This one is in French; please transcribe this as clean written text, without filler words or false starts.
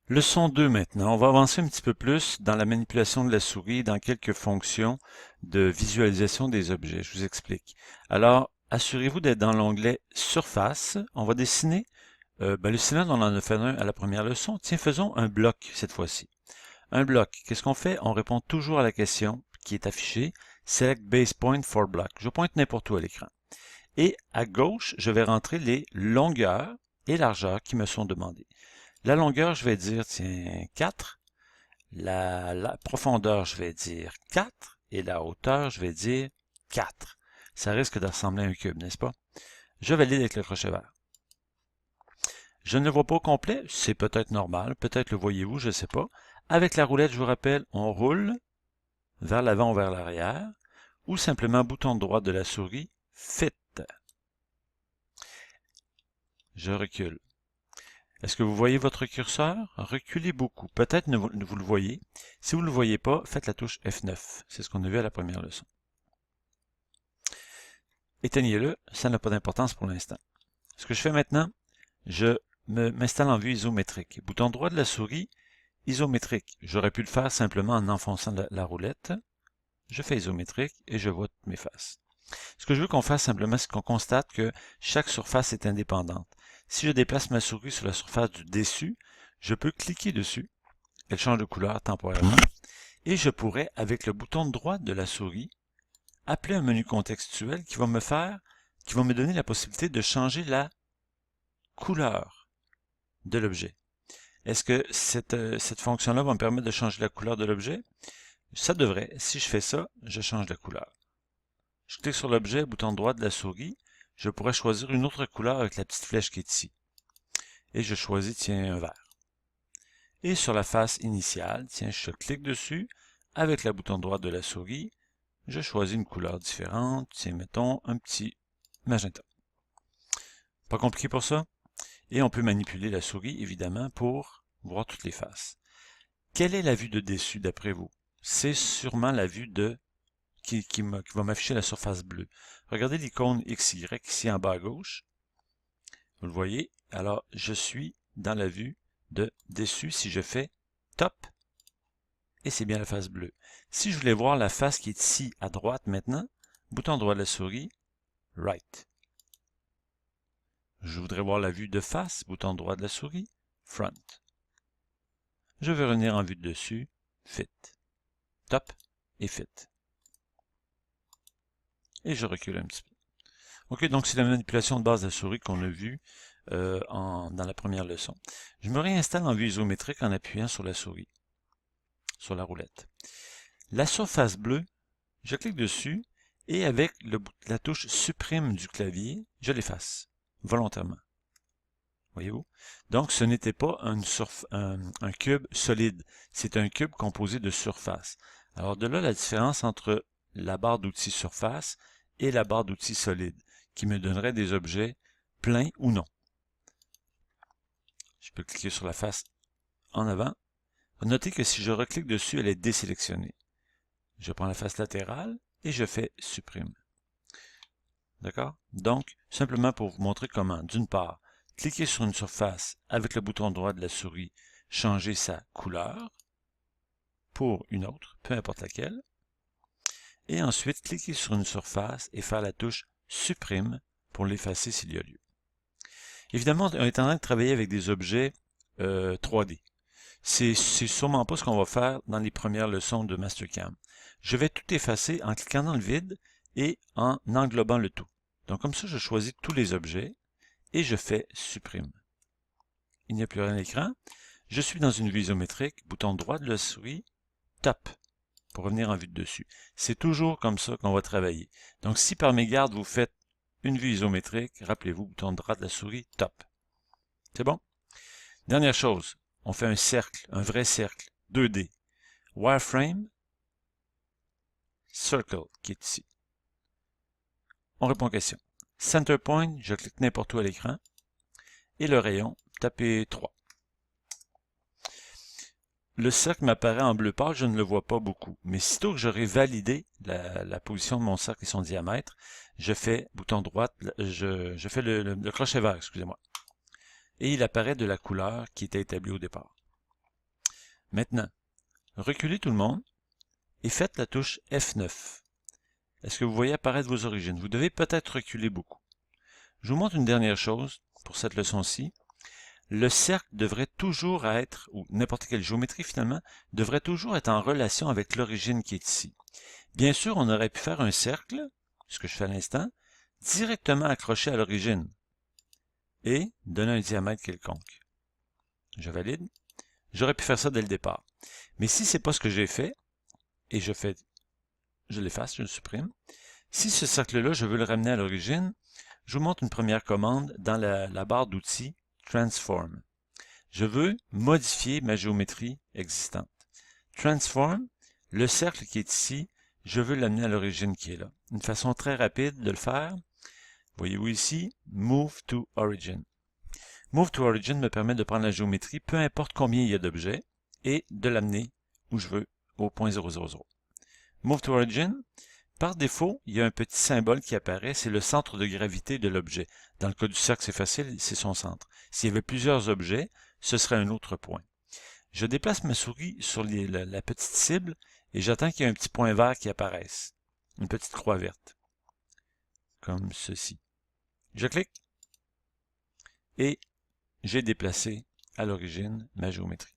Leçon 2 maintenant. On va avancer un petit peu plus dans la manipulation de la souris, dans quelques fonctions de visualisation des objets. Je vous explique. Alors, assurez-vous d'être dans l'onglet Surface. On va dessiner, le cylindre, on en a fait un à la première leçon. Tiens, faisons un bloc cette fois-ci. Un bloc, qu'est-ce qu'on fait? On répond toujours à la question qui est affichée. Select Base Point for Block. Je pointe n'importe où à l'écran. Et à gauche, je vais rentrer les longueurs et largeurs qui me sont demandées. La longueur, je vais dire, tiens, 4. La profondeur, je vais dire 4. Et la hauteur, je vais dire 4. Ça risque de ressembler à un cube, n'est-ce pas? Je valide avec le crochet vert. Je ne le vois pas au complet, c'est peut-être normal, peut-être le voyez-vous, je ne sais pas. Avec la roulette, je vous rappelle, on roule vers l'avant ou vers l'arrière, ou simplement bouton droit de la souris, Fit. Je recule. Est-ce que vous voyez votre curseur? Reculez beaucoup. Peut-être vous le voyez. Si vous ne le voyez pas, faites la touche F9. C'est ce qu'on a vu à la première leçon. Éteignez-le, ça n'a pas d'importance pour l'instant. Ce que je fais maintenant, je m'installe en vue isométrique. Bouton droit de la souris, isométrique. J'aurais pu le faire simplement en enfonçant la roulette. Je fais isométrique et je vois toutes mes faces. Ce que je veux qu'on fasse simplement, c'est qu'on constate que chaque surface est indépendante. Si je déplace ma souris sur la surface du dessus, je peux cliquer dessus. Elle change de couleur temporairement. Et je pourrais, avec le bouton droit de la souris, appeler un menu contextuel qui va me donner la possibilité de changer la couleur de l'objet. Est-ce que cette fonction-là va me permettre de changer la couleur de l'objet? Ça devrait. Si je fais ça, je change la couleur. Je clique sur l'objet, bouton droit de la souris. Je pourrais choisir une autre couleur avec la petite flèche qui est ici. Et je choisis, tiens, un vert. Et sur la face initiale, tiens, je clique dessus. Avec le bouton droit de la souris, je choisis une couleur différente. Tiens, mettons un petit magenta. Pas compliqué pour ça? Et on peut manipuler la souris, évidemment, pour voir toutes les faces. Quelle est la vue de dessus, d'après vous? C'est sûrement la vue qui va m'afficher la surface bleue. Regardez l'icône XY ici en bas à gauche. Vous le voyez? Alors, je suis dans la vue de dessus si je fais top, et c'est bien la face bleue. Si je voulais voir la face qui est ici à droite maintenant, bouton droit de la souris, right. Je voudrais voir la vue de face, bouton droit de la souris, front. Je veux revenir en vue de dessus, fit. Top et fit. Et je recule un petit peu. OK, donc c'est la manipulation de base de la souris qu'on a vue dans la première leçon. Je me réinstalle en vue isométrique en appuyant sur la souris, sur la roulette. La surface bleue, je clique dessus et avec la touche supprime du clavier, je l'efface volontairement. Voyez-vous? Donc ce n'était pas un cube solide, c'est un cube composé de surfaces. Alors de là la différence entre la barre d'outils surface et la barre d'outils solide, qui me donnerait des objets pleins ou non. Je peux cliquer sur la face en avant. Notez que si je reclique dessus, elle est désélectionnée. Je prends la face latérale et je fais supprime. D'accord? Donc, simplement pour vous montrer comment, d'une part, cliquer sur une surface avec le bouton droit de la souris, changer sa couleur pour une autre, peu importe laquelle. Et ensuite, cliquer sur une surface et faire la touche supprime pour l'effacer s'il y a lieu. Évidemment, on est en train de travailler avec des objets 3D. C'est sûrement pas ce qu'on va faire dans les premières leçons de Mastercam. Je vais tout effacer en cliquant dans le vide et en englobant le tout. Donc comme ça, je choisis tous les objets et je fais supprime. Il n'y a plus rien à l'écran. Je suis dans une vue isométrique, bouton droit de la souris, top, pour revenir en vue de dessus. C'est toujours comme ça qu'on va travailler. Donc si par mégarde vous faites une vue isométrique, rappelez-vous, bouton droit de la souris, top. C'est bon? Dernière chose, on fait un cercle, un vrai cercle, 2D. Wireframe, Circle, qui est ici. On répond aux questions. Center Point, je clique n'importe où à l'écran. Et le rayon, tapez 3. Le cercle m'apparaît en bleu pâle, je ne le vois pas beaucoup. Mais sitôt que j'aurai validé la position de mon cercle et son diamètre, je fais bouton droit, je fais le crochet vert, excusez-moi. Et il apparaît de la couleur qui était établie au départ. Maintenant, reculez tout le monde et faites la touche F9. Est-ce que vous voyez apparaître vos origines? Vous devez peut-être reculer beaucoup. Je vous montre une dernière chose pour cette leçon-ci. Le cercle devrait toujours être, ou n'importe quelle géométrie finalement, devrait toujours être en relation avec l'origine qui est ici. Bien sûr, on aurait pu faire un cercle, ce que je fais à l'instant, directement accroché à l'origine et donner un diamètre quelconque. Je valide. J'aurais pu faire ça dès le départ. Mais si ce n'est pas ce que j'ai fait, et je l'efface, je le supprime. Si ce cercle-là, je veux le ramener à l'origine, je vous montre une première commande dans la barre d'outils Transform. Je veux modifier ma géométrie existante. Transform, le cercle qui est ici, je veux l'amener à l'origine qui est là. Une façon très rapide de le faire, voyez-vous ici, Move to Origin. Move to Origin me permet de prendre la géométrie, peu importe combien il y a d'objets, et de l'amener où je veux, au point 000. Move to Origin, par défaut, il y a un petit symbole qui apparaît, c'est le centre de gravité de l'objet. Dans le cas du cercle, c'est facile, c'est son centre. S'il y avait plusieurs objets, ce serait un autre point. Je déplace ma souris sur la petite cible et j'attends qu'il y ait un petit point vert qui apparaisse. Une petite croix verte. Comme ceci. Je clique et j'ai déplacé à l'origine ma géométrie.